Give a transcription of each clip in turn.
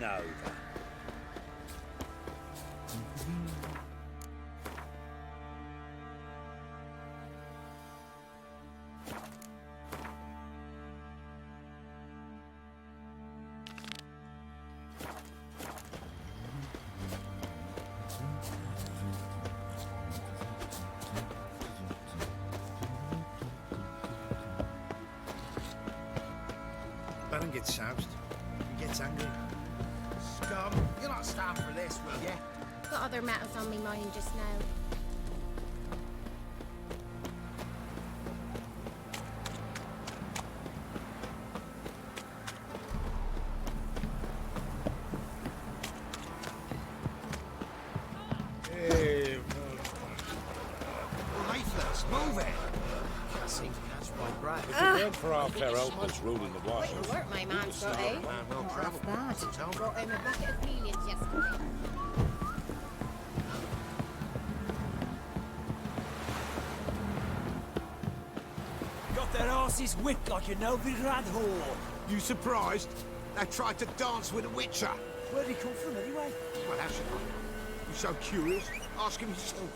Nova. Baron gets soused. He gets angry. Scum! You'll not stand for this, will ya? Got other matters on me mind just now. Hey, lifeless, move it! Can't seem to catch my breath. If it weren't for our fair uncles ruling the Quite washers, the work my man's got, eh? Man, well Not travelled. half So bad. tell me. Brought him a bucket of millions yesterday. Got their asses whipped like a Novigrad whore. You surprised? They tried to dance with a witcher. Where'd he come from anyway? Well, how should I know? You so curious? Ask him yourself.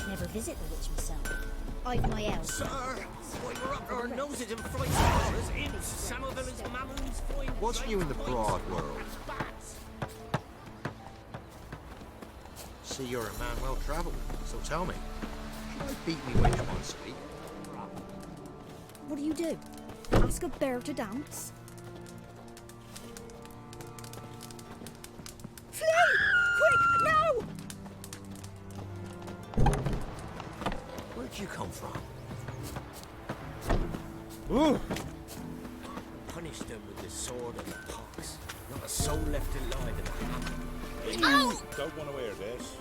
Never visit the witch myself. I've my elf. Sir, we were up our noses in flights of horrors, imps, Samovillas, mamoons, flying... What's new in the broad world? See, you're a man well travelled, so tell me, should I beat me witch once a week? What do? Ask a bear to dance? Flee! Quick, now! Where'd you come from? Ooh! Punish them with the sword and the pox. Not a soul left alive in the hamlet. don't want to hear this.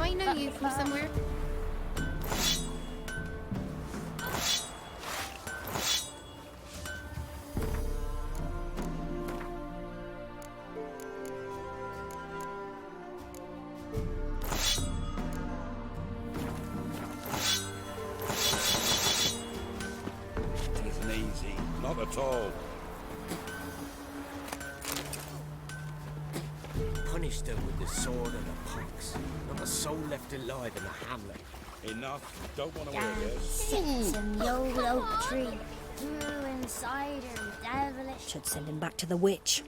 I know you from somewhere. at all. Punish them with the sword and the pox. Not a soul left alive in the hamlet. Enough. Don't want to wear this. Sits in the old oak tree. Brewing cider, devilish. Should send him back to the witch.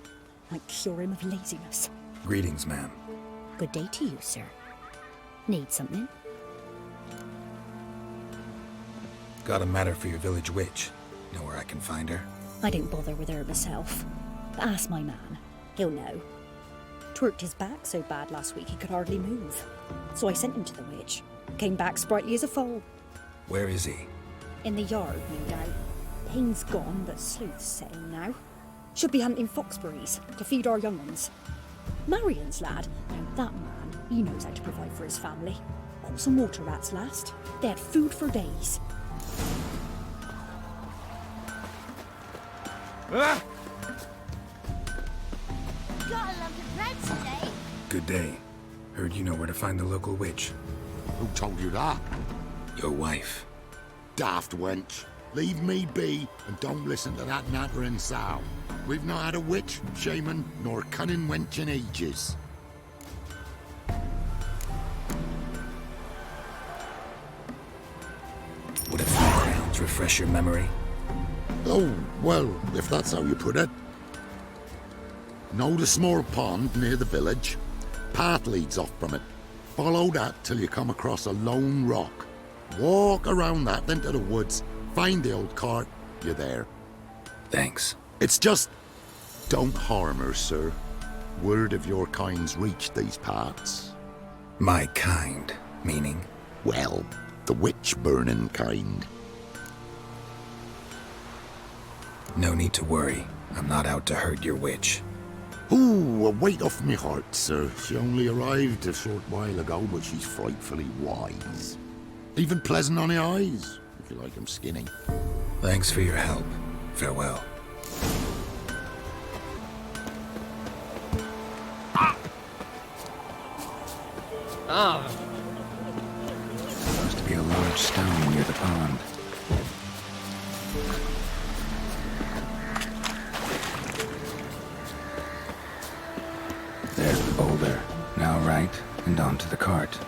Might cure him of laziness. Greetings, ma'am. Good day to you, sir. Need something? Got a matter for your village witch. Know where I can find her? I don't bother with her myself. But ask my man. He'll know. Twerked his back so bad last week he could hardly move. So I sent him to the witch. Came back sprightly as a foal. Where is he? In the yard, no doubt. Pain's gone, but sleuth's setting now. Should be hunting foxberries to feed our young ones. Marion's lad, now that man, he knows how to provide for his family. Caught some water rats last. They had food for days. Got a lump of bread today. Good day. Heard you know where to find the local witch. Who told you that? Your wife. Daft wench. Leave me be and don't listen to that nattering sow. We've not had a witch, shaman, nor cunning wench in ages. Would a few crowns refresh your memory? Oh, well, if that's how you put it. Know the small pond near the village? Path leads off from it. Follow that till you come across a lone rock. Walk around that into the woods. Find the old cart. You're there. Thanks. It's just... don't harm her, sir. Word of your kind's reached these parts. My kind, meaning? Well, the witch-burning kind. No need to worry. I'm not out to hurt your witch. Ooh, a weight off me heart, sir. She only arrived a short while ago, but she's frightfully wise. Even pleasant on the eyes, if you like 'em skinny. Thanks for your help. Farewell. Supposed to be a large stone near the pond. There's the boulder. Now right, and onto the cart.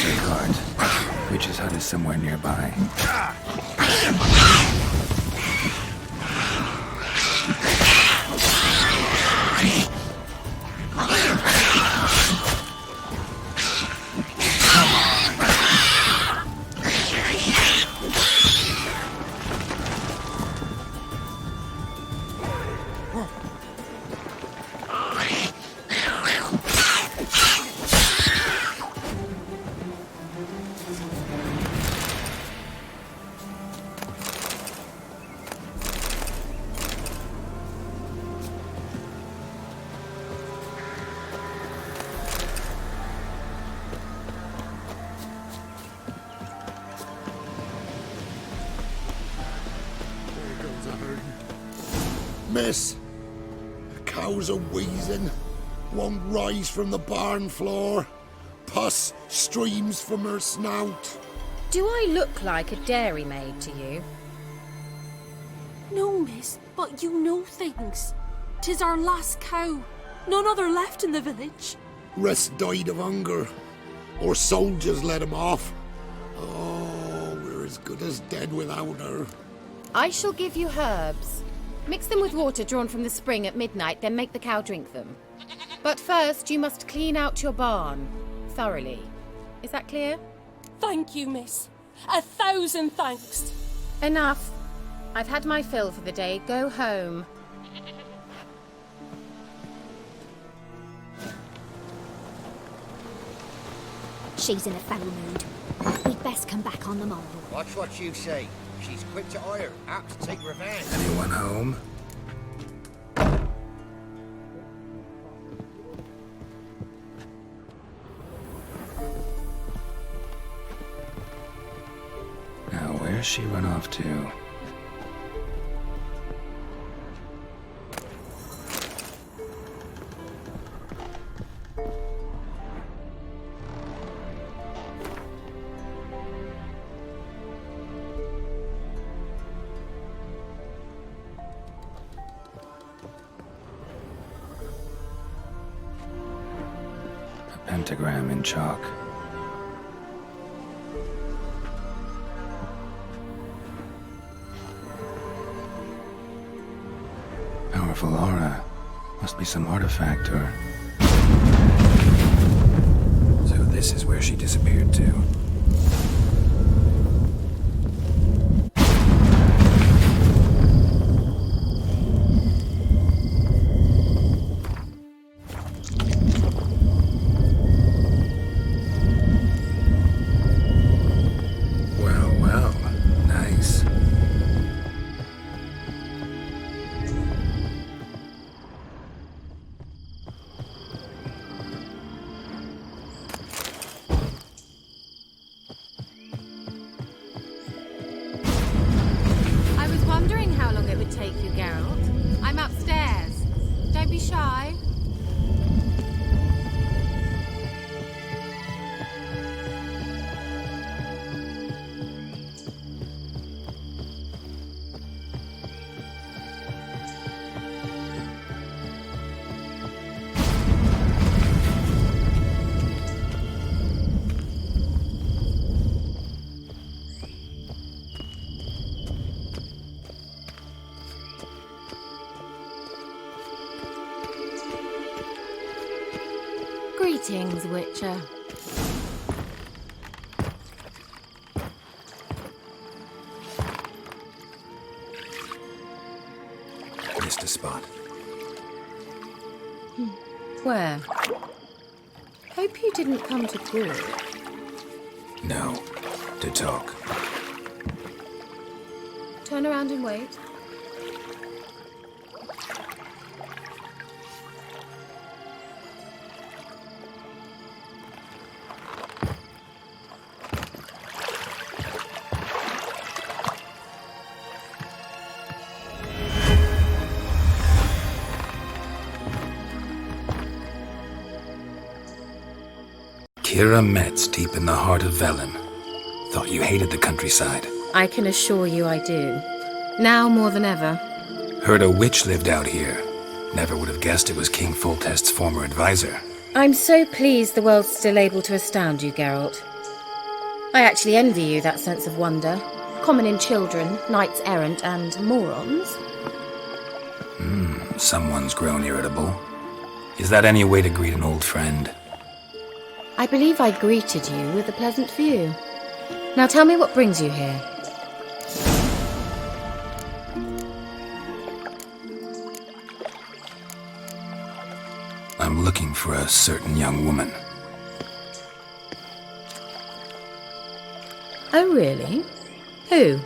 The cart. Witch's hut is somewhere nearby. Miss, the cows are wheezing, won't rise from the barn floor. Pus streams from her snout. Do I look like a dairymaid to you? No, miss, but you know things. 'Tis our last cow. None other left in the village. Rest died of hunger, or soldiers let him off. Oh, we're as good as dead without her. I shall give you herbs. Mix them with water drawn from the spring at midnight, then make the cow drink them. But first, you must clean out your barn thoroughly. Is that clear? Thank you, miss. 1,000 thanks. Enough. I've had my fill for the day. Go home. She's in a foul mood. We'd best come back on the morrow. Watch what you say. She's quick to ire, apt to take revenge. Anyone home? Where's she run off to? A pentagram in chalk. Powerful aura. Must be some artifact or... So this is where she disappeared to. Well, well. Nice. I was wondering how long it would take you, Geralt. I'm upstairs. Don't be shy. Greetings, Witcher. Missed a spot. Where? Hope you didn't come to Gaul. No. To talk. Turn around and wait. Kira Metz, deep in the heart of Velen. Thought you hated the countryside. I can assure you I do. Now more than ever. Heard a witch lived out here. Never would have guessed it was King Foltest's former advisor. I'm so pleased the world's still able to astound you, Geralt. I actually envy you that sense of wonder. Common in children, knights errant, and morons. Someone's grown irritable. Is that any way to greet an old friend? I believe I greeted you with a pleasant view. Now tell me what brings you here. I'm looking for a certain young woman. Oh, really? Who?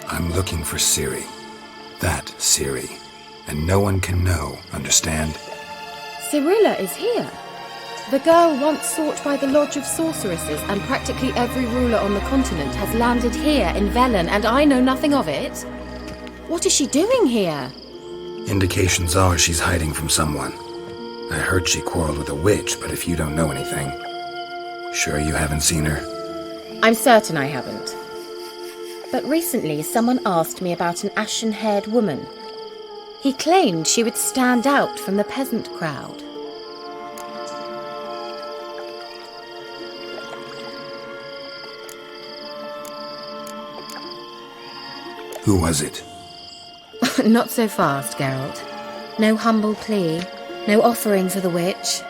I'm looking for Ciri. That Ciri. And no one can know, understand? Cirilla is here. The girl once sought by the Lodge of Sorceresses, and practically every ruler on the continent has landed here in Velen, and I know nothing of it. What is she doing here? Indications are she's hiding from someone. I heard she quarreled with a witch, but if you don't know anything... Sure you haven't seen her? I'm certain I haven't. But recently someone asked me about an ashen-haired woman. He claimed she would stand out from the peasant crowd. Who was it? Not so fast, Geralt. No humble plea, no offering for the witch.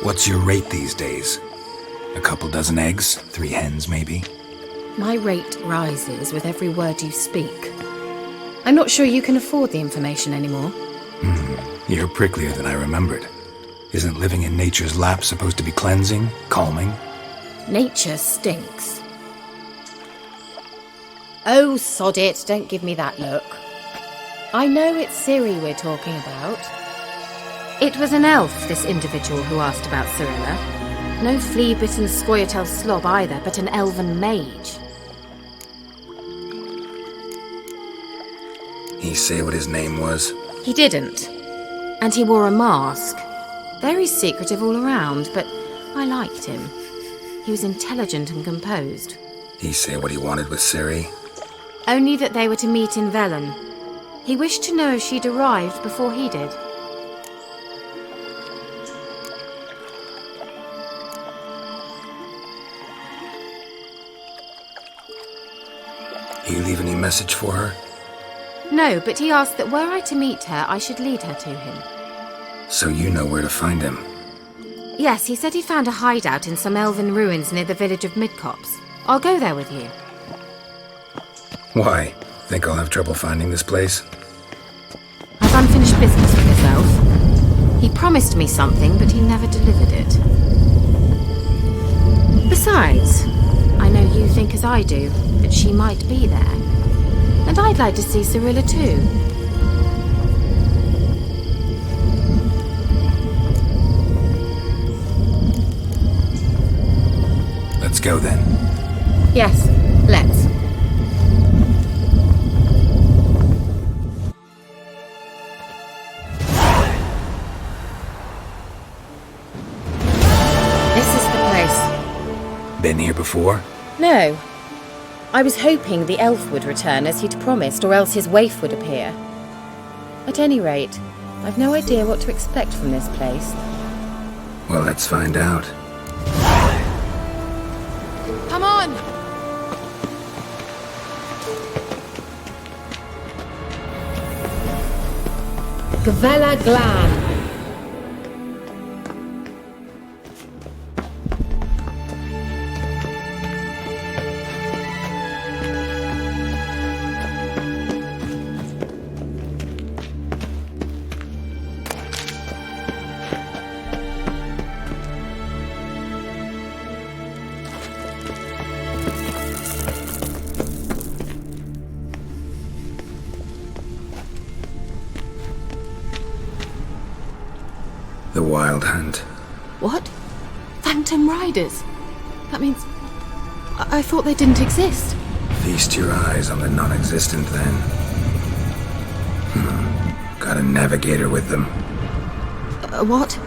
What's your rate these days? A couple dozen eggs? 3 hens, maybe? My rate rises with every word you speak. I'm not sure you can afford the information anymore. You're pricklier than I remembered. Isn't living in nature's lap supposed to be cleansing, calming? Nature stinks. Oh, sod it, don't give me that look. I know it's Ciri we're talking about. It was an elf, this individual who asked about Cirilla. No flea-bitten Scoia'tael slob either, but an elven mage. He say what his name was? He didn't. And he wore a mask. Very secretive all around, but I liked him. He was intelligent and composed. He say what he wanted with Ciri? Only that they were to meet in Velen. He wished to know if she'd arrived before he did. You leave any message for her? No, but he asked that were I to meet her, I should lead her to him. So you know where to find him? Yes, he said he found a hideout in some elven ruins near the village of Midcopse. I'll go there with you. Why? Think I'll have trouble finding this place? I've unfinished business with this elf. He promised me something, but he never delivered it. Besides, I know you think as I do, that she might be there. And I'd like to see Cirilla too. Let's go then. Yes, let's. This is the place. Been here before? No. I was hoping the elf would return as he'd promised, or else his waif would appear. At any rate, I've no idea what to expect from this place. Well, let's find out. Come on! Gavella Glan. The Wild Hunt. What? Phantom Riders? That means... I thought they didn't exist. Feast your eyes on the non-existent, then. Got a navigator with them. What?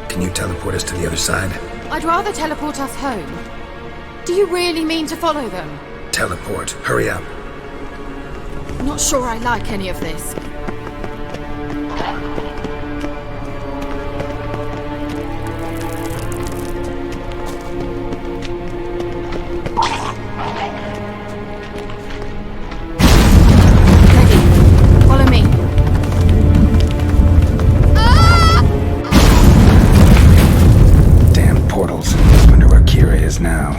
Can you teleport us to the other side? I'd rather teleport us home. Do you really mean to follow them? Teleport. Hurry up. I'm not sure I like any of this. Now.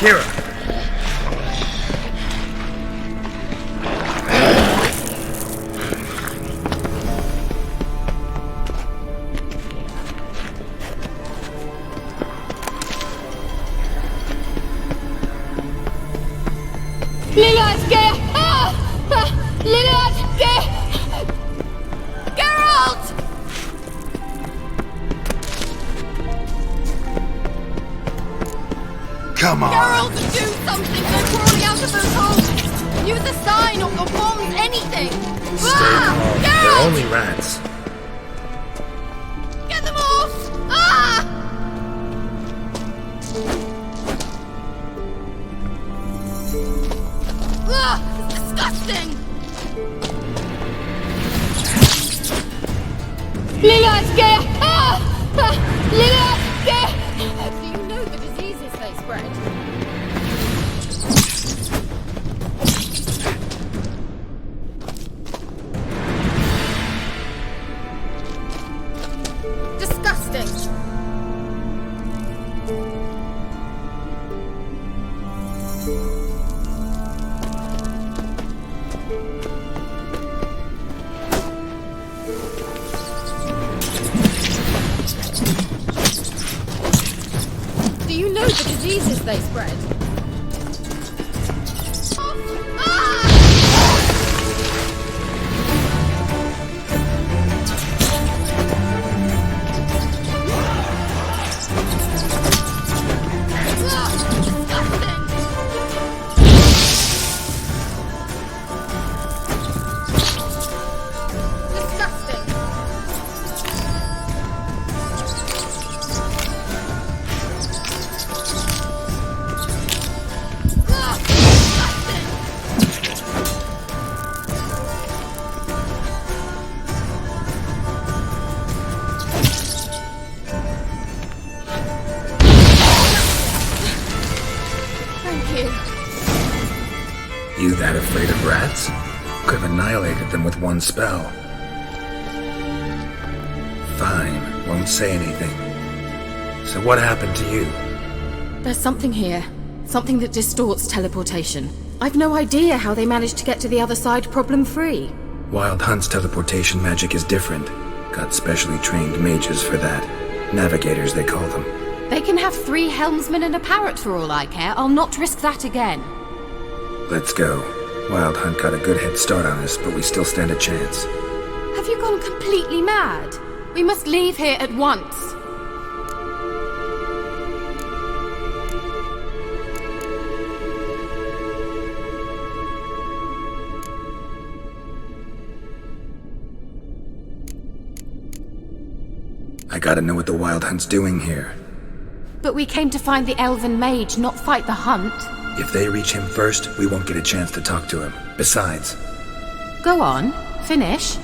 Kira. Lillian, get! Lillian, get! Geralt! Come on. Geralt, do something! They're crawling out of those holes! Use a sign or bombs, anything! Stay calm. They're Geralt! only rats. Get them off! Ah! Ugh, it's disgusting! Lillian, get! Ah! Lillian, get! Do you know the diseases they spread? Disgusting! Do you know the diseases they spread? You that afraid of rats? Could have annihilated them with one spell. Fine, won't say anything. So what happened to you? There's something here. Something that distorts teleportation. I've no idea how they managed to get to the other side problem-free. Wild Hunt's teleportation magic is different. Got specially trained mages for that. Navigators, they call them. They can have 3 helmsmen and a parrot for all I care. I'll not risk that again. Let's go. Wild Hunt got a good head start on us, but we still stand a chance. Have you gone completely mad? We must leave here at once. I gotta know what the Wild Hunt's doing here. But we came to find the elven mage, not fight the hunt. If they reach him first, we won't get a chance to talk to him. Besides... Go on, finish.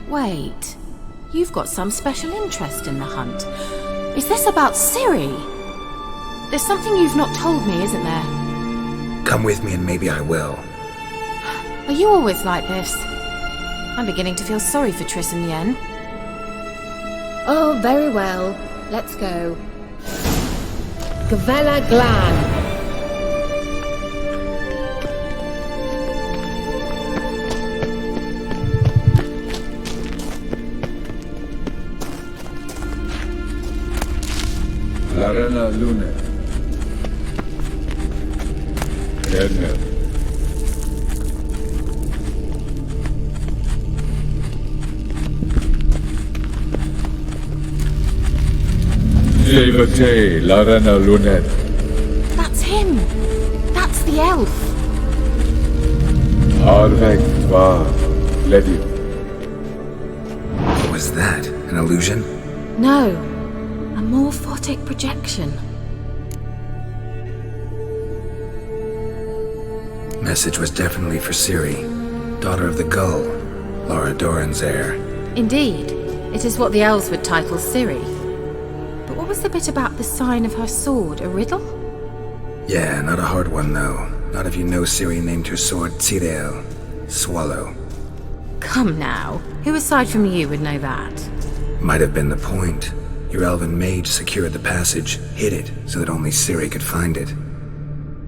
Wait, you've got some special interest in the hunt. Is this about Ciri? There's something you've not told me, isn't there? Come with me and maybe I will. Are you always like this? I'm beginning to feel sorry for Triss and Yen. Oh, very well. Let's go. Gavella Glan. Larena Lune. Edner. Jevate Larena Lunet. That's him! That's the elf! Arvek Tvar Ledi. What was that? An illusion? No, a morphotic projection. Message was definitely for Ciri, daughter of the Gull, Lara Doran's heir. Indeed, it is what the elves would title Ciri. But what was the bit about the sign of her sword, a riddle? Yeah, not a hard one though. Not if you know Ciri named her sword Tirel, Swallow. Come now, who aside from you would know that? Might have been the point. Your elven mage secured the passage, hid it, so that only Ciri could find it.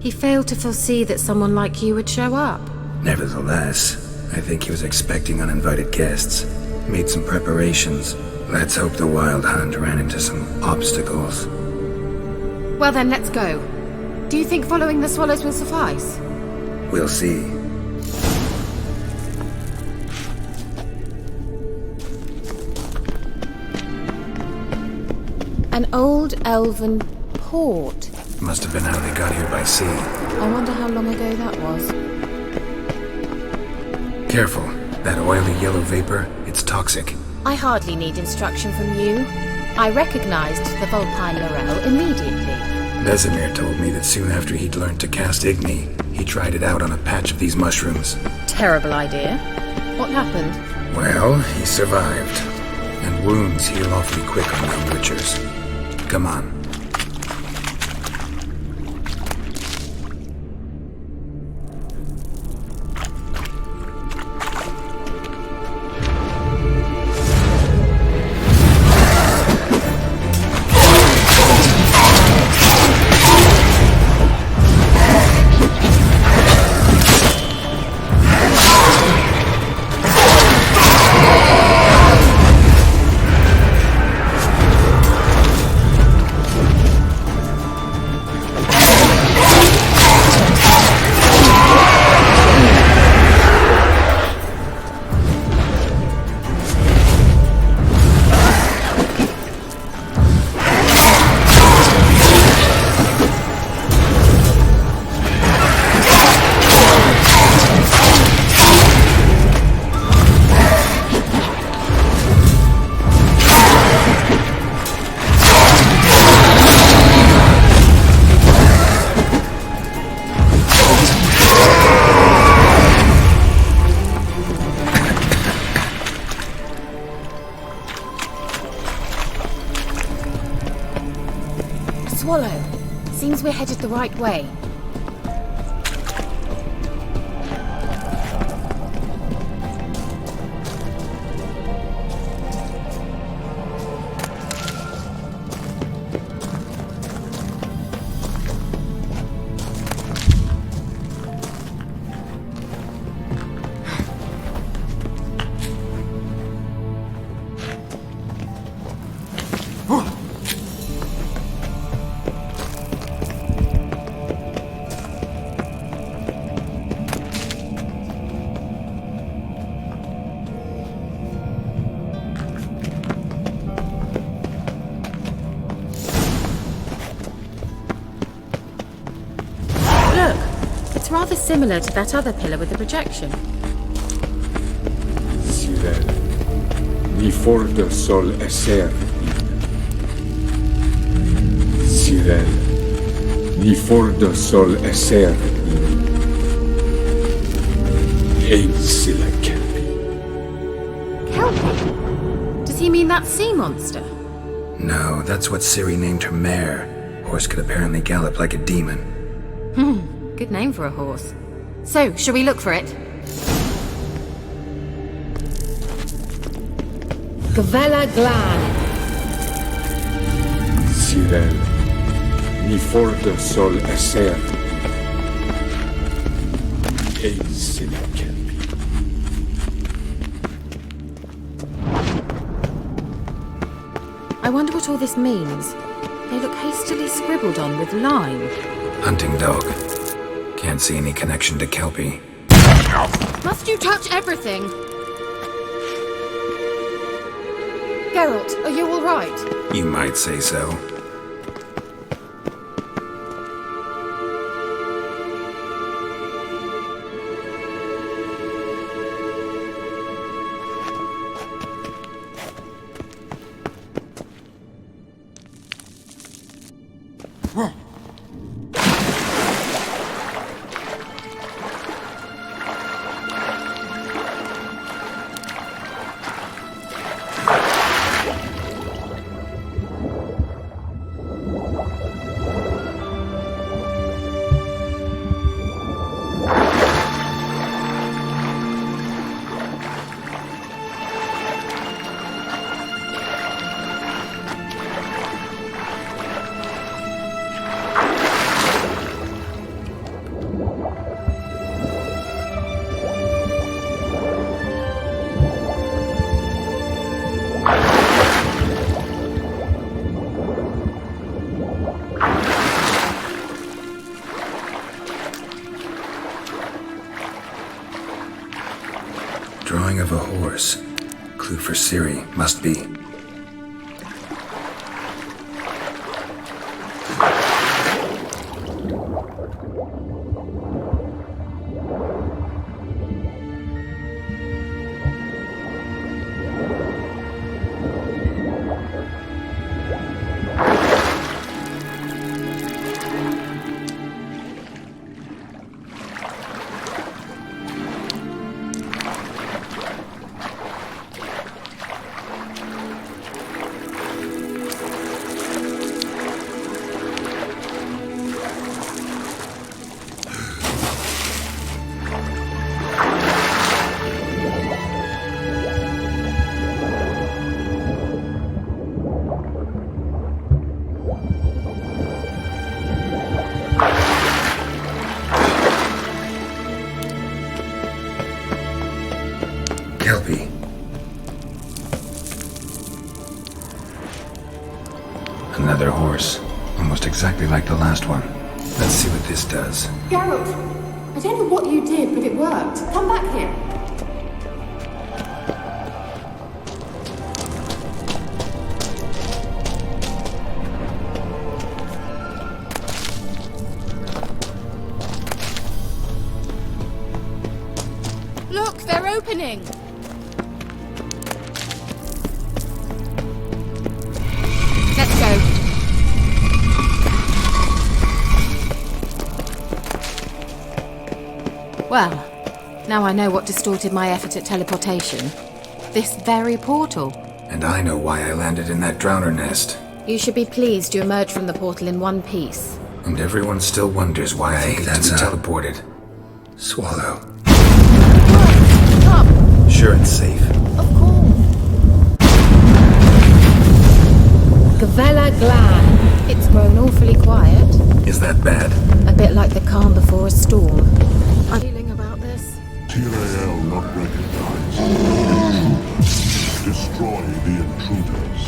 He failed to foresee that someone like you would show up. Nevertheless, I think he was expecting uninvited guests. Made some preparations. Let's hope the Wild Hunt ran into some obstacles. Well then, let's go. Do you think following the swallows will suffice? We'll see. An old elven port. Must have been how they got here by sea. I wonder how long ago that was. Careful. That oily yellow vapor, it's toxic. I hardly need instruction from you. I recognized the Vulpine Laurel immediately. Vesemir told me that soon after he'd learned to cast Igni, he tried it out on a patch of these mushrooms. Terrible idea. What happened? Well, he survived. And wounds heal awfully quick on young witchers. Come on. Swallow. Seems we're headed the right way. It's rather similar to that other pillar with the projection. Sirel, ni forte sol esser. Sirel, ni forte sol esser. Ein sila kelpi. Kelpie? Does he mean that sea monster? No, that's what Ciri named her mare. Horse could apparently gallop like a demon. Good name for a horse. So, shall we look for it? Gavella Glan. Sirel, ni forte sol esser. Ein sila kelpi. I wonder what all this means. They look hastily scribbled on with lime. Hunting dog. Can't see any connection to Kelpie. Must you touch everything? Geralt, are you all right? You might say so. Drawing of a horse. Clue for Ciri, must be. Kelpie. Another horse. Almost exactly like the last one. Let's see what this does. Geralt, I don't know what you did, but it worked. Come back here. Look, they're opening. Let's go. Well, now I know what distorted my effort at teleportation. This very portal. And I know why I landed in that drowner nest. You should be pleased you emerged from the portal in one piece. And everyone still wonders why I hate to be teleported. Swallow. Come! Sure it's safe. Of course. Gavella Glan. It's grown awfully quiet. Is that bad? A bit like the calm before a storm. I'm feeling about this. Tyrael not recognized. Destroy the intruders.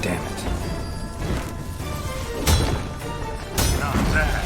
Damn it. Not bad.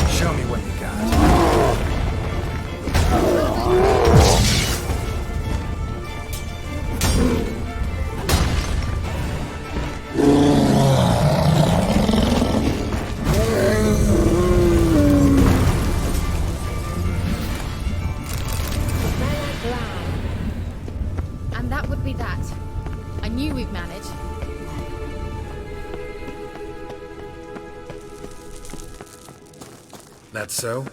Show me what you got. And that would be that. I knew we'd manage. That's so?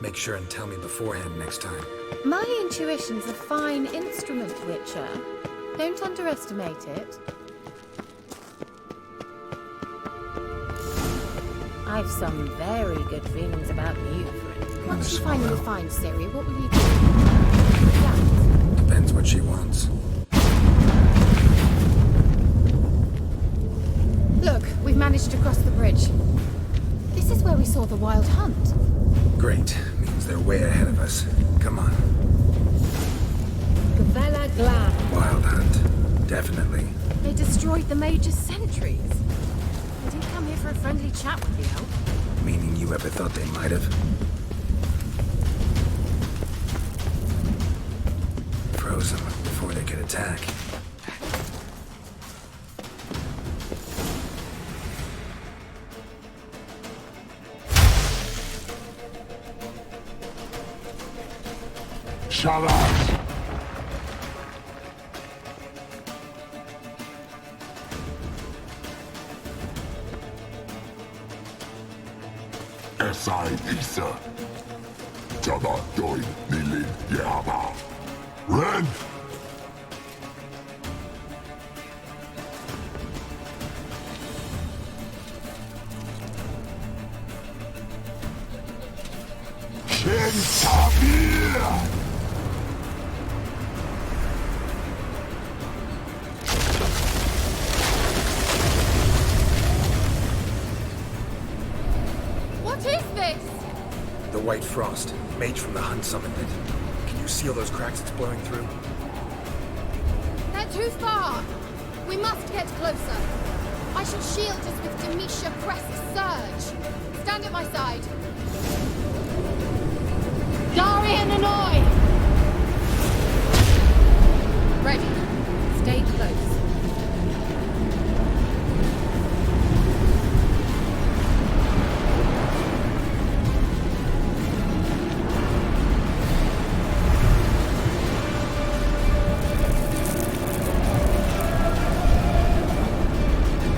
Make sure and tell me beforehand next time. My intuition's a fine instrument, Witcher. Don't underestimate it. I've some very good feelings about you, friend. Once you finally find Ciri, what will you do? Yeah. Depends what she wants. Look, we've managed to cross the bridge. This is where we saw the Wild Hunt. Great. Means they're way ahead of us. Come on. Gavella Glan. Wild Hunt. Definitely. They destroyed the Mage's sentries. They didn't come here for a friendly chat with the elf. Meaning you ever thought they might have? Froze them before they could attack. Shut up! Esai Isa. Jada Doin Nilin Yaba. Ren! Shentabir! What is this? The White Frost. Mage from the Hunt summoned it. Can you seal those cracks it's blowing through? They're too far. We must get closer. I shall shield us with Demetia Crest's surge. Stand at my side. Darian Annoy! Ready. Stay close.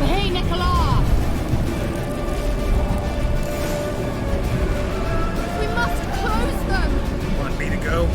Hey, Nicola! We must close them! Want me to go?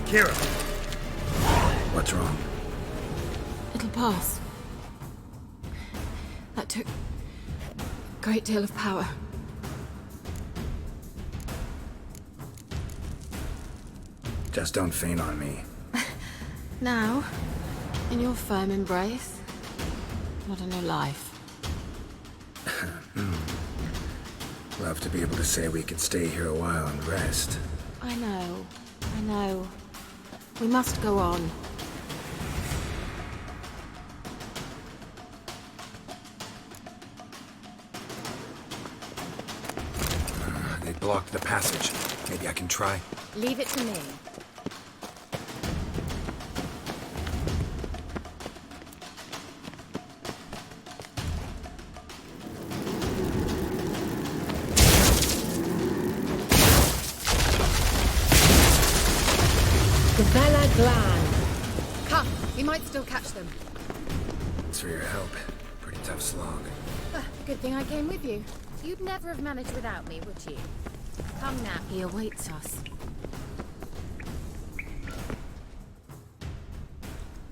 Kira. What's wrong? It'll pass. That took a great deal of power. Just don't faint on me. Now, in your firm embrace, not a new life. Love to be able to say we could stay here a while and rest. I know. We must go on. They blocked the passage. Maybe I can try. Leave it to me. Gavella Glan. Come, we might still catch them. Thanks for your help. Pretty tough slog. Good thing I came with you. You'd never have managed without me, would you? Come now. He awaits us.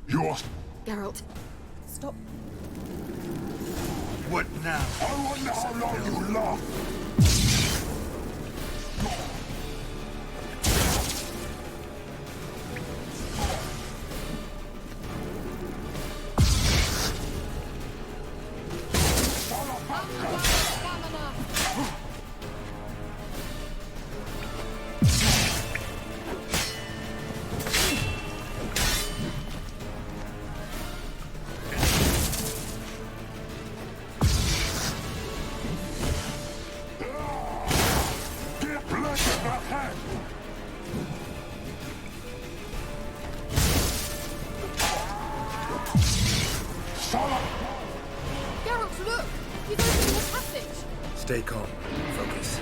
You're... Geralt, Stop. What now? I wonder how long you last. Geralt, look! You've opened the passage! Stay calm. Focus.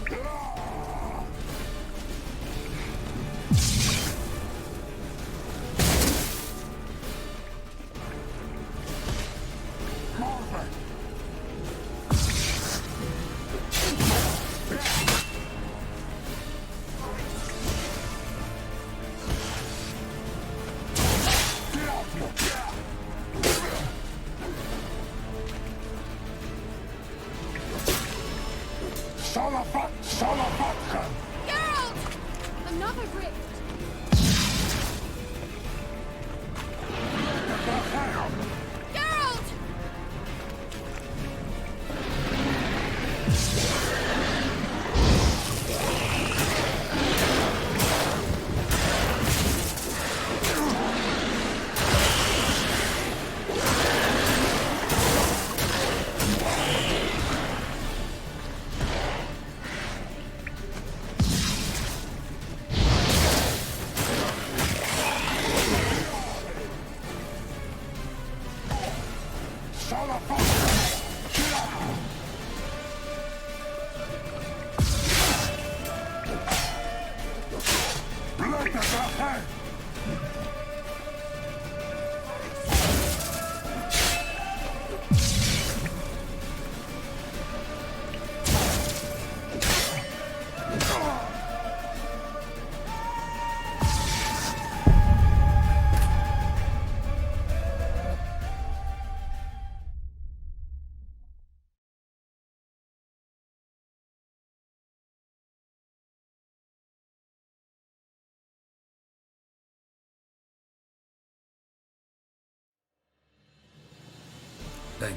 Geralt! Another rift!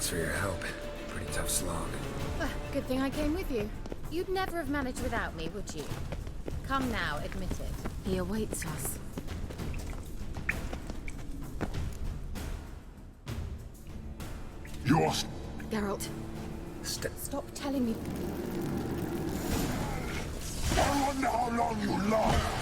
Thanks for your help. Pretty tough slog. Good thing I came with you. You'd never have managed without me, would you? Come now, admit it. He awaits us. Yours. Geralt, stop telling me. I wonder how long you last.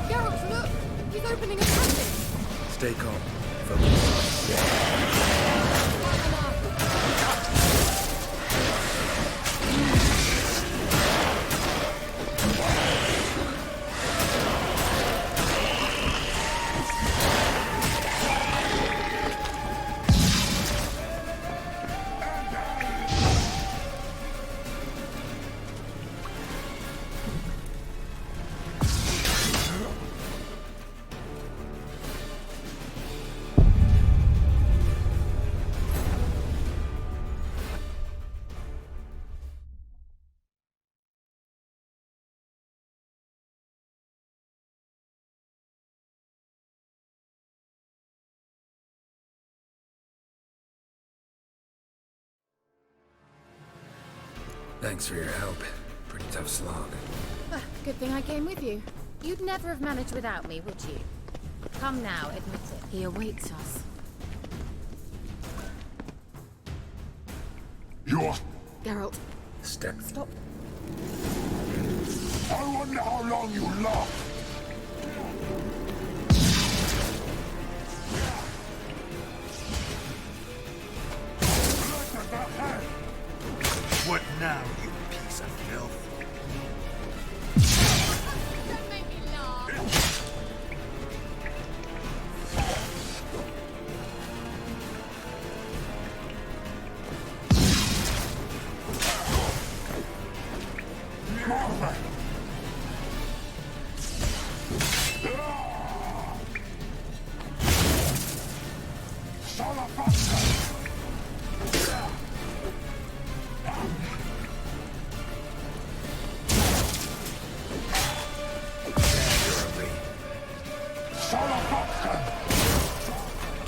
Geralt, look! He's opening a passage! Stay calm. Focus. Thanks for your help. Pretty tough slog. Good thing I came with you. You'd never have managed without me, would you? Come now, admit it. He awaits us. Yours. Geralt, Stop. I wonder how long you last. What now, you piece of filth? don't make me laugh!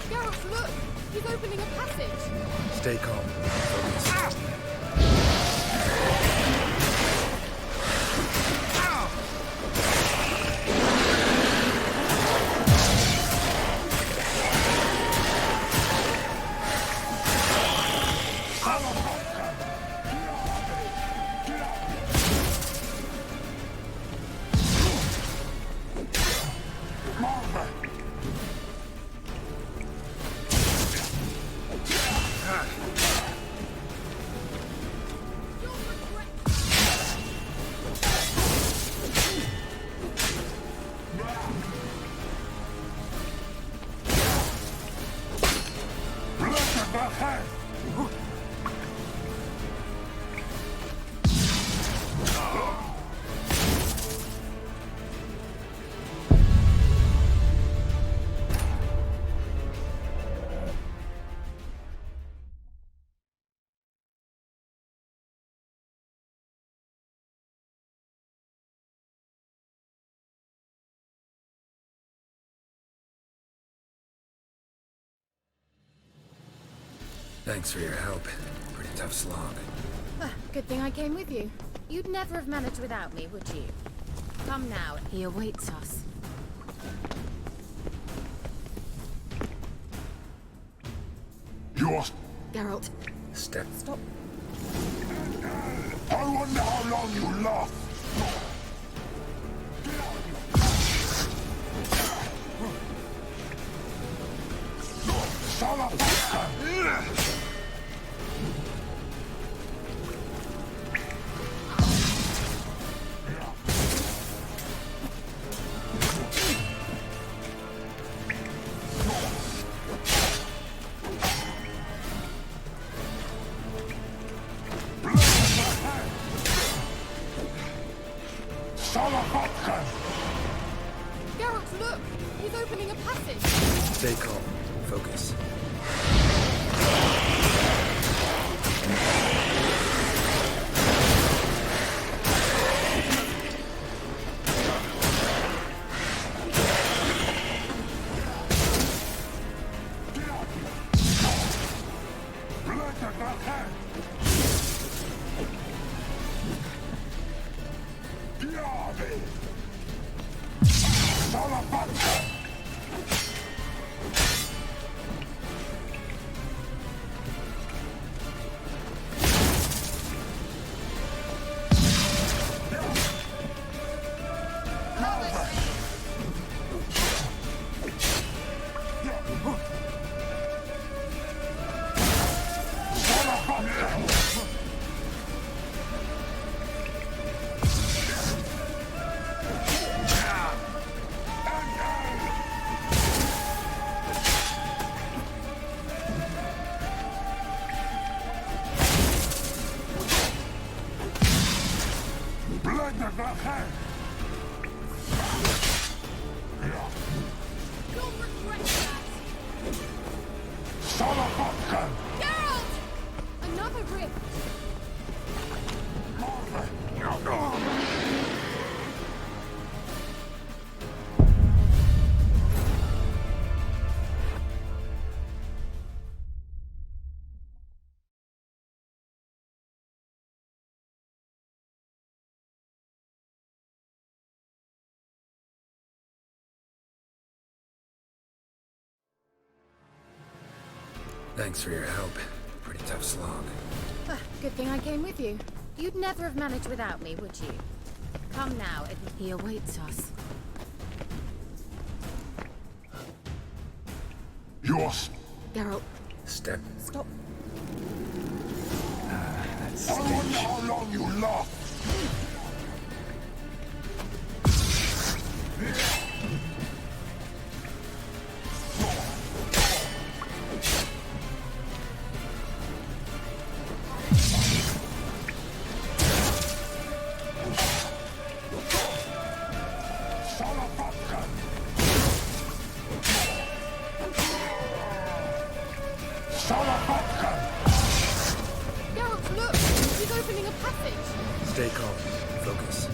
Geralt, look! He's opening a passage! Stay calm. Focus. Thanks for your help. Pretty tough slog. Ah, good thing I came with you. You'd never have managed without me, would you? Come now, he awaits us. Yours. Geralt. Step. Stop. I wonder how long you last. Son of a... Geralt, look! He's opening a passage! Stay calm. Focus. Another rift! Thanks for your help. Pretty tough slog. Ah, good thing I came with you. You'd never have managed without me, would you? Come now, he awaits us. Yours. Geralt. Step. Stop. That's I wonder how long you last. Geralt, look! He's opening a passage! Stay calm. Focus.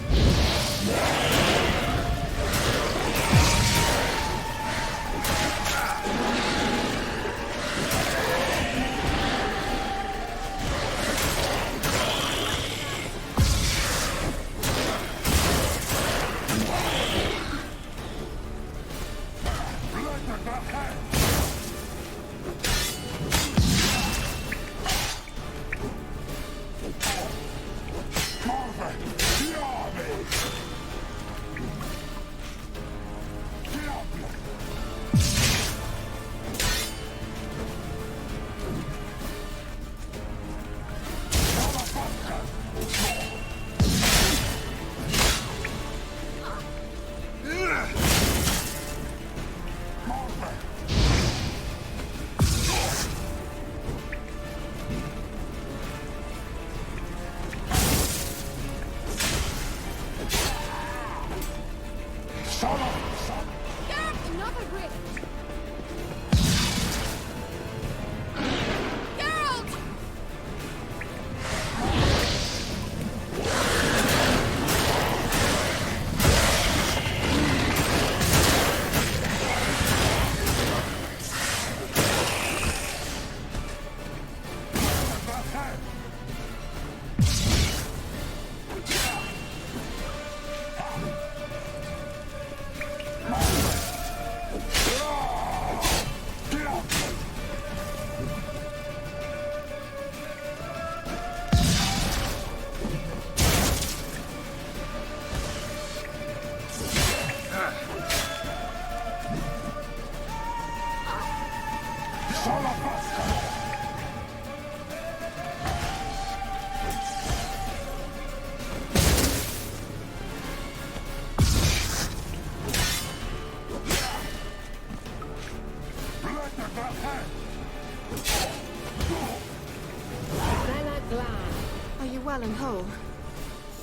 well and whole.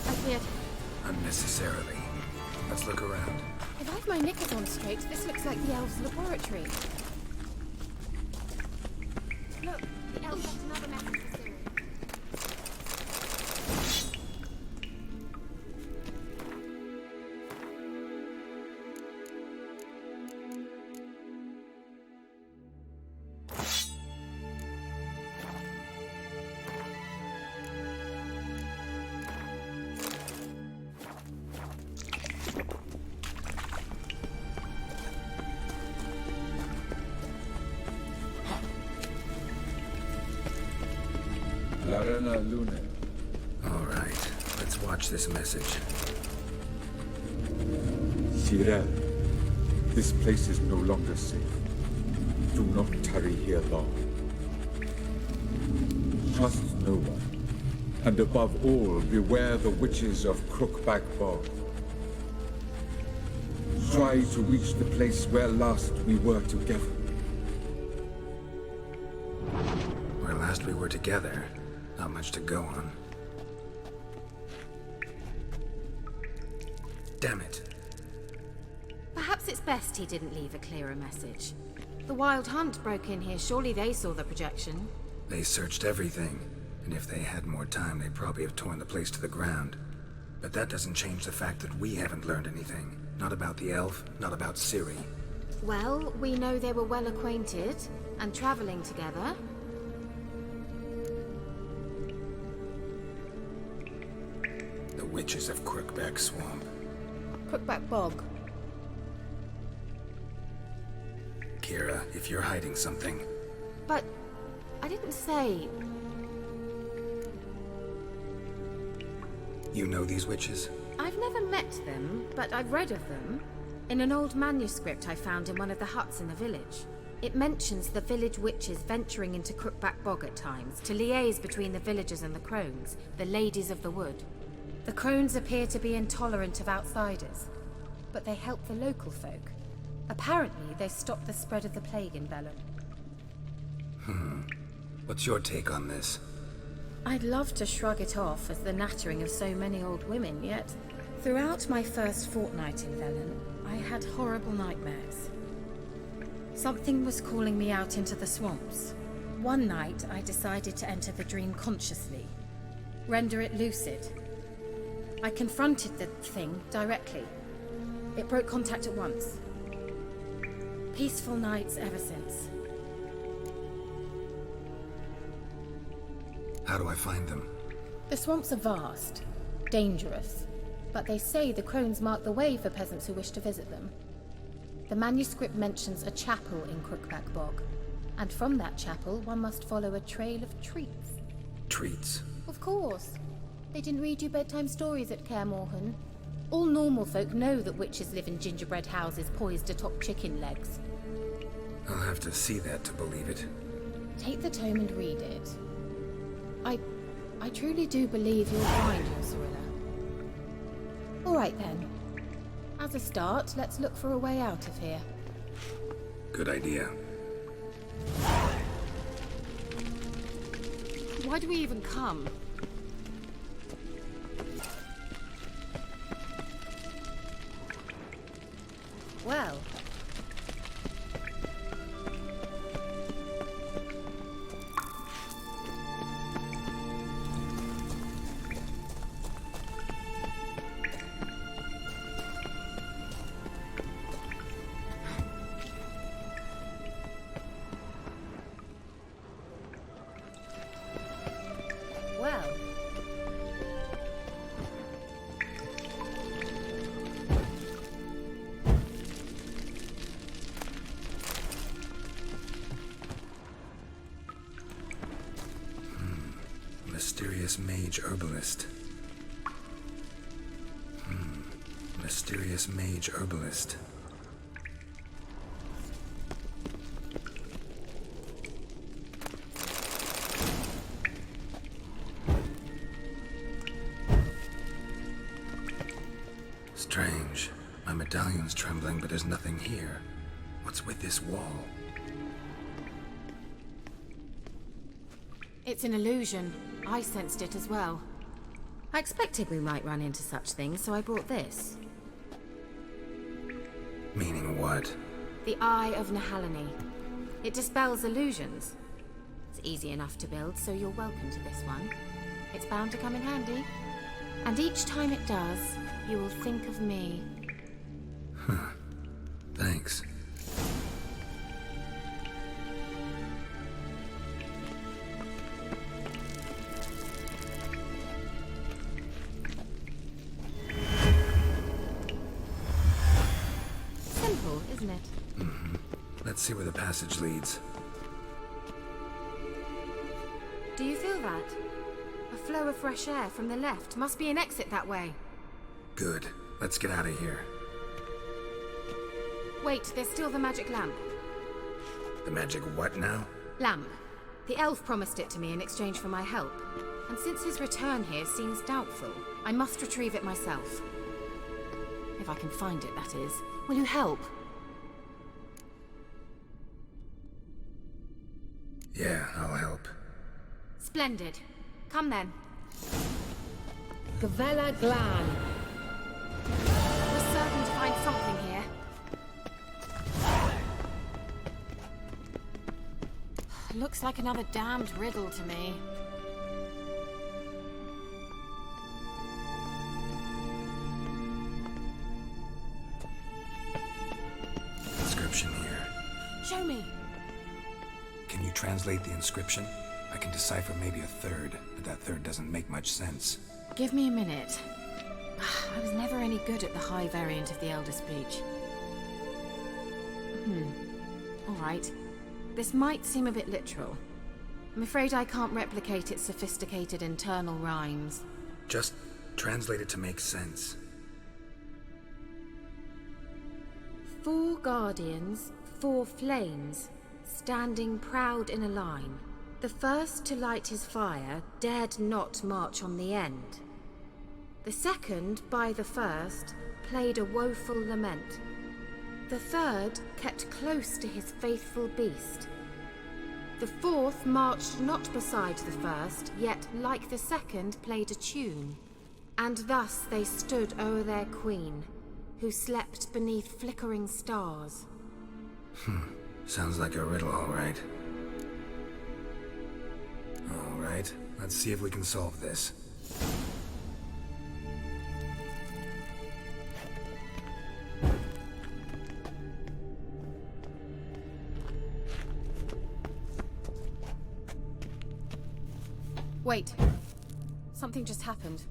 I feared. Unnecessarily. Let's look around. If I've my knickers on straight, this looks like the elves' laboratory. Look, the elves left another message for Ciri. Larena Lune. All right, let's watch this message. Cyril, this place is no longer safe. Do not tarry here long. Trust no one. And above all, beware the witches of Crookback Bog. Try to reach the place where last we were together. Where last we were together, not much to go on. Damn it. Perhaps it's best he didn't leave a clearer message. The Wild Hunt broke in here. Surely they saw the projection. They searched everything, and if they had more time, they'd probably have torn the place to the ground. But that doesn't change the fact that we haven't learned anything. Not about the elf, not about Ciri. Well, we know they were well acquainted and traveling together. The witches of Crookback Swamp. Crookback Bog. Kira, if you're hiding something... But I didn't say... You know these witches? I've never met them, but I've read of them. In an old manuscript I found in one of the huts in the village. It mentions the village witches venturing into Crookback Bog at times to liaise between the villagers and the crones, the ladies of the wood. The crones appear to be intolerant of outsiders, but they help the local folk. Apparently, they stopped the spread of the plague in Velen. What's your take on this? I'd love to shrug it off as the nattering of so many old women, yet throughout my first fortnight in Velen, I had horrible nightmares. Something was calling me out into the swamps. One night, I decided to enter the dream consciously, render it lucid. I confronted the thing directly. It broke contact at once. Peaceful nights ever since. How do I find them? The swamps are vast, dangerous, but they say the crones mark the way for peasants who wish to visit them. The manuscript mentions a chapel in Crookback Bog, and from that chapel one must follow a trail of treats. Treats? Of course. They didn't read you bedtime stories at Kaer Morhen. All normal folk know that witches live in gingerbread houses poised atop chicken legs. I'll have to see that to believe it. Take the tome and read it. I truly do believe you'll find your Cirilla. All right then. As a start, let's look for a way out of here. Good idea. Why do we even come? Well. Well. Mysterious mage herbalist. Mysterious mage herbalist. Strange. My medallion's trembling, but there's nothing here. What's with this wall? It's an illusion. I sensed it as well. I expected we might run into such things, so I brought this. Meaning what? The Eye of Nehaleni. It dispels illusions. It's easy enough to build, so you're welcome to this one. It's bound to come in handy. And each time it does, you will think of me. Huh. Thanks. Simple, isn't it? Mm-hmm. Let's see where the passage leads. Do you feel that? A flow of fresh air from the left. Must be an exit that way. Good. Let's get out of here. Wait, there's still the magic lamp. The magic what now? Lamp. The elf promised it to me in exchange for my help. And since his return here seems doubtful, I must retrieve it myself. If I can find it, that is. Will you help? Yeah, I'll help. Splendid. Come then. Gavella Glan. We're certain to find something here. Looks like another damned riddle to me. Inscription here. Show me. Can you translate the inscription? I can decipher maybe a third, but that third doesn't make much sense. Give me a minute. I was never any good at the high variant of the Elder Speech. All right. This might seem a bit literal. I'm afraid I can't replicate its sophisticated internal rhymes. Just translate it to make sense. 4 guardians, 4 flames, standing proud in a line. The first to light his fire dared not march on the end. The second, by the first, played a woeful lament. The third kept close to his faithful beast. The fourth marched not beside the first, yet, like the second, played a tune. And thus they stood o'er their queen, who slept beneath flickering stars. Sounds like a riddle, all right. All right, let's see if we can solve this. Wait. Something just happened.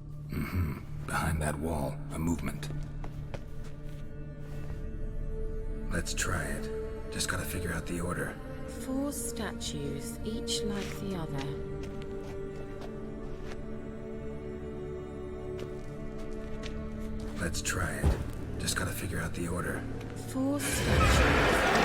Behind that wall, a movement. Let's try it. Just gotta figure out the order. 4 statues, each like the other. Let's try it. Just gotta figure out the order. 4 statues.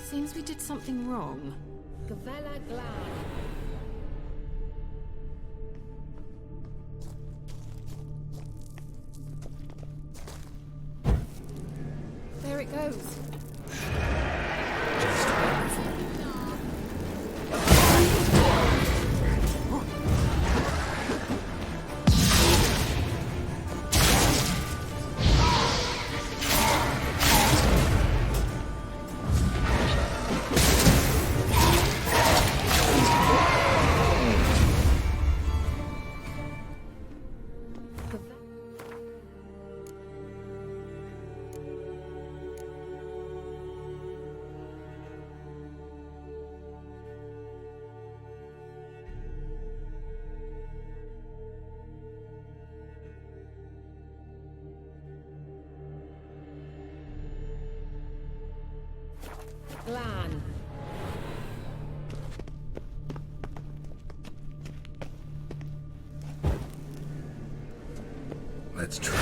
Seems we did something wrong. Gavella Glan. There it goes. Glan. Let's try.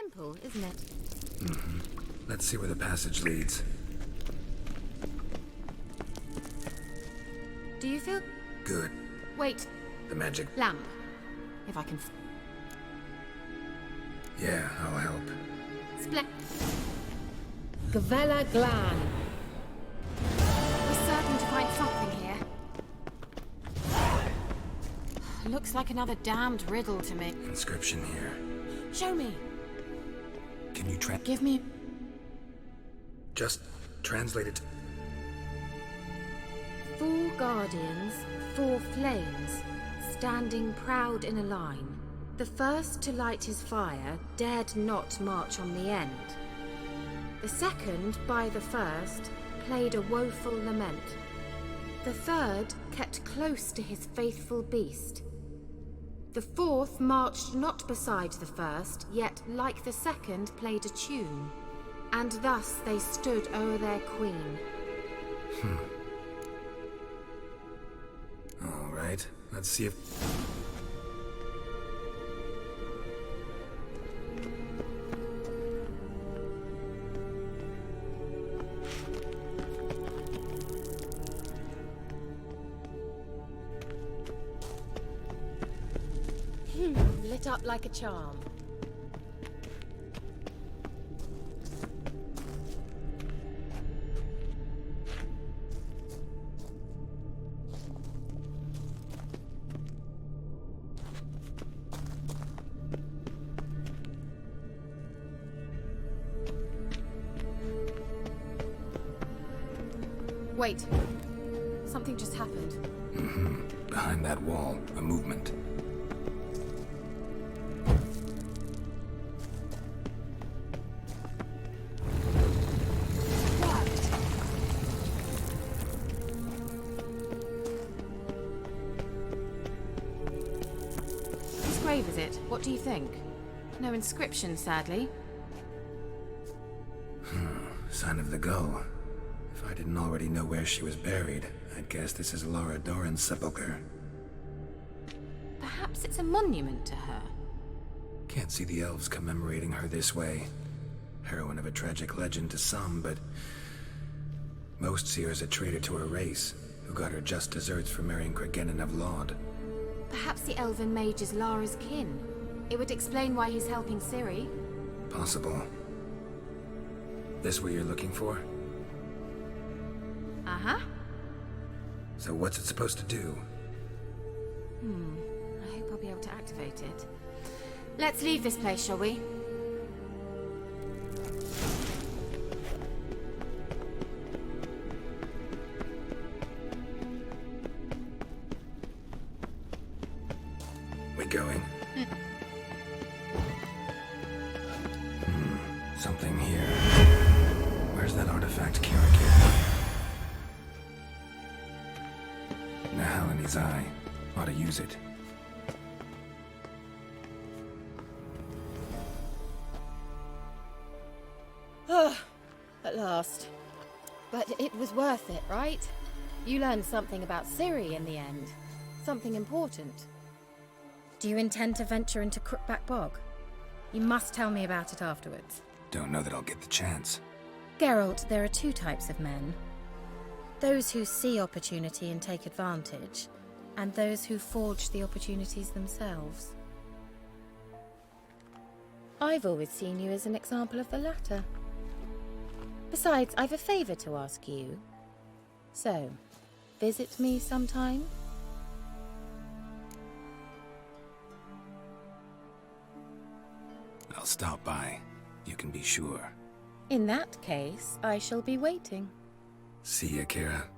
simple, isn't it? Mm-hmm. Let's see where the passage leads. Do you feel... Good. Wait. The magic... Lamp. If I can... Yeah, I'll help. Splat. Gavella Glan. We're certain to find something here. Looks like another damned riddle to me. Inscription here. Show me. Can you Give me... Just translate it. 4 guardians, 4 flames, standing proud in a line. The first to light his fire dared not march on the end. The second, by the first, played a woeful lament. The third kept close to his faithful beast. The fourth marched not beside the first, yet like the second played a tune. And thus they stood o'er their queen. All right, let's see if... Lit up like a charm. Wait. Something just happened. Mm-hmm. Behind that wall, a movement. Whose grave is it? What do you think? No inscription, sadly. Sign of the gull. If I didn't already know where she was buried, I'd guess this is Laura Doran's sepulchre. Perhaps it's a monument to her. Can't see the elves commemorating her this way. Heroine of a tragic legend to some, but most see her as a traitor to her race, who got her just deserts for marrying Cregennan of Laud. Perhaps the elven mage is Lara's kin. It would explain why he's helping Ciri. Possible. This what you're looking for? Uh-huh. So what's it supposed to do? I hope I'll be able to activate it. Let's leave this place, shall we? We going? Something here. Where's that artifact Kira gave me? Nahal in his eye. Ought to use it. At last. But it was worth it, right? You learned something about Ciri in the end. Something important. Do you intend to venture into Crookback Bog? You must tell me about it afterwards. Don't know that I'll get the chance. Geralt, there are 2 types of men. Those who see opportunity and take advantage, and those who forge the opportunities themselves. I've always seen you as an example of the latter. Besides, I've a favor to ask you. So, visit me sometime? I'll stop by. You can be sure. In that case, I shall be waiting. See ya, Kira.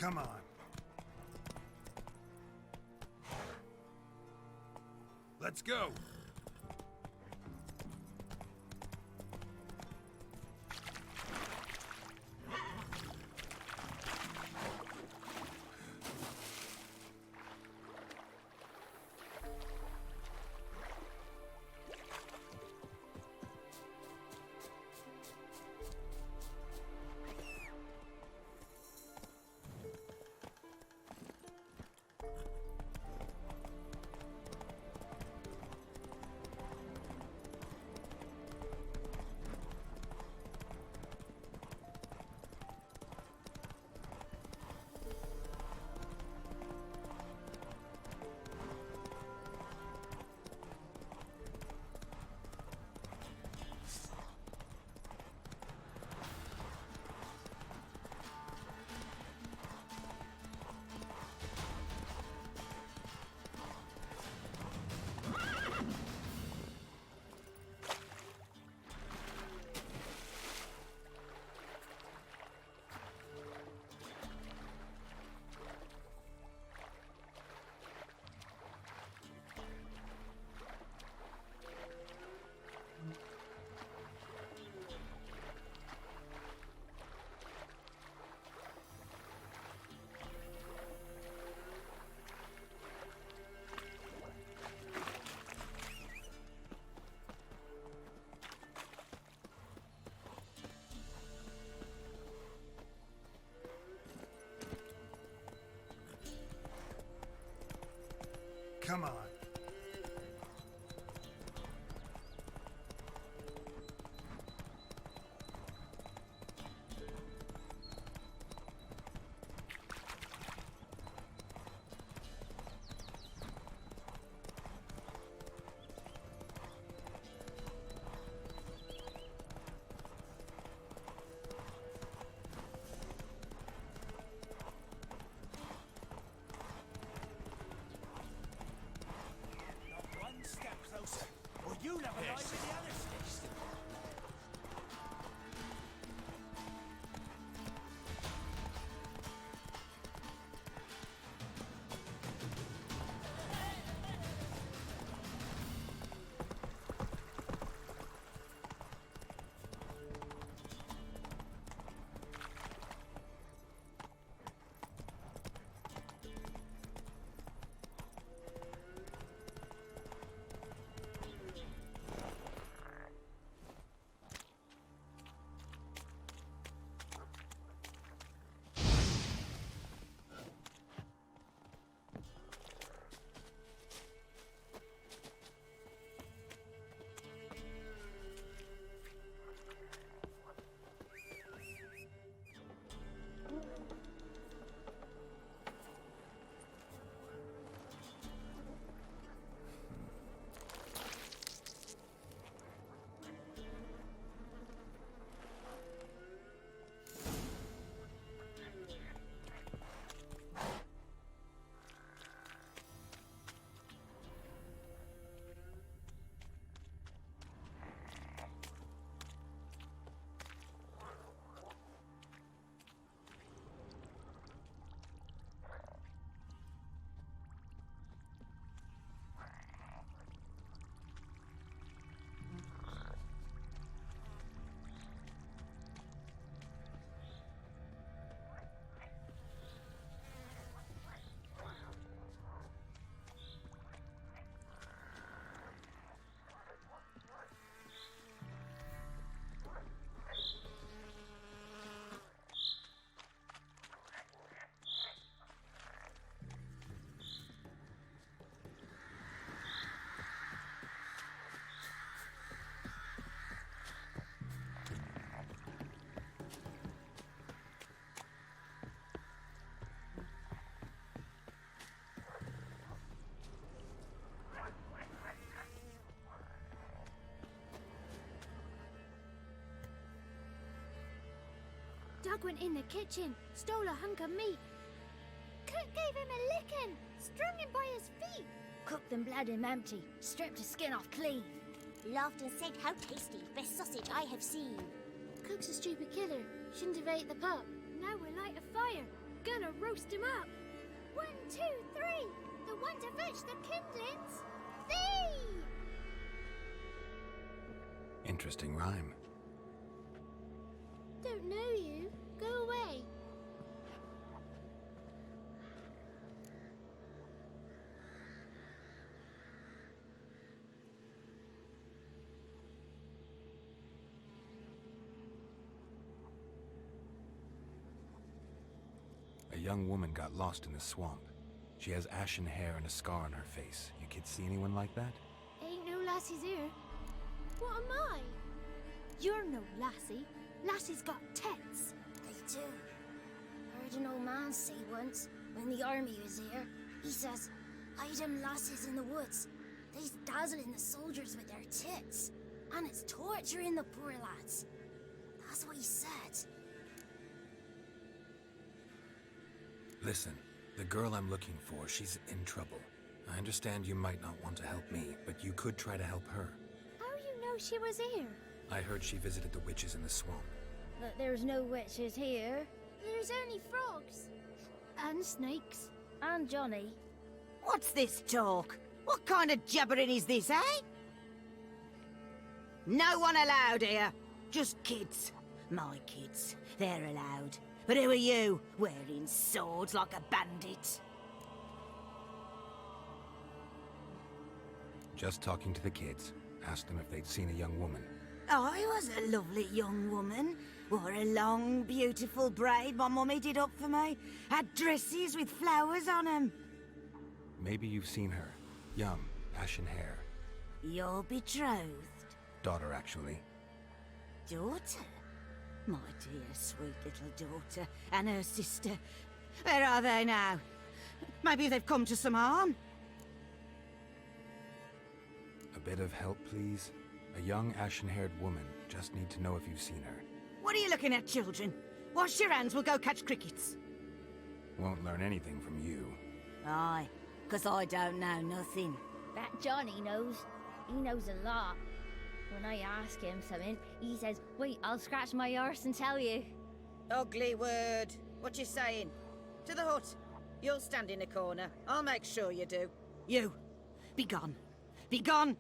Come on. Let's go. Come on. One step closer, or you'll have a line with the other sticks. Doug went in the kitchen, stole a hunk of meat. Cook gave him a licking, strung him by his feet. Cooked and bled him empty, stripped his skin off clean. Laughed and said, "How tasty, best sausage I have seen." Cook's a stupid killer, shouldn't have ate the pup. Now we'll light a fire. Gonna roast him up. 1, 2, 3. The one to fetch the kindlings. Thee! Interesting rhyme. Don't know you. Go away. A young woman got lost in the swamp. She has ashen hair and a scar on her face. You kids see anyone like that? Ain't no lassies here. What am I? You're no lassie. Lassie's got tits. They do. Heard an old man say once, when the army was here, he says, hide them lasses in the woods. They's dazzling the soldiers with their tits. And it's torturing the poor lads. That's what he said. Listen, the girl I'm looking for, she's in trouble. I understand you might not want to help me, but you could try to help her. How you know she was here? I heard she visited the witches in the swamp. But there's no witches here. There's only frogs. And snakes. And Johnny. What's this talk? What kind of jabbering is this, eh? No one allowed here. Just kids. My kids. They're allowed. But who are you, wearing swords like a bandit? Just talking to the kids. Asked them if they'd seen a young woman. I was a lovely young woman. Wore a long, beautiful braid my mummy did up for me. Had dresses with flowers on them. Maybe you've seen her. Young, ashen hair. Your betrothed? Daughter, actually. Daughter? My dear, sweet little daughter and her sister. Where are they now? Maybe they've come to some harm? A bit of help, please? A young, ashen-haired woman. Just need to know if you've seen her. What are you looking at, children? Wash your hands, we'll go catch crickets. Won't learn anything from you. Aye, 'cause I don't know nothing. That Johnny knows. He knows a lot. When I ask him something, he says, wait, I'll scratch my arse and tell you. Ugly word. What you saying? To the hut. You'll stand in a corner. I'll make sure you do. You, be gone. Be gone!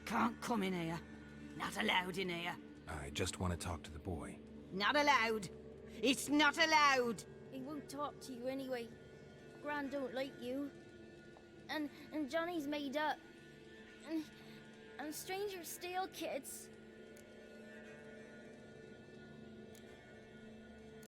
Can't come in here. Not allowed in here. I just want to talk to the boy. Not allowed. It's not allowed. He won't talk to you anyway. Gran don't like you. And Johnny's made up. And strangers steal kids.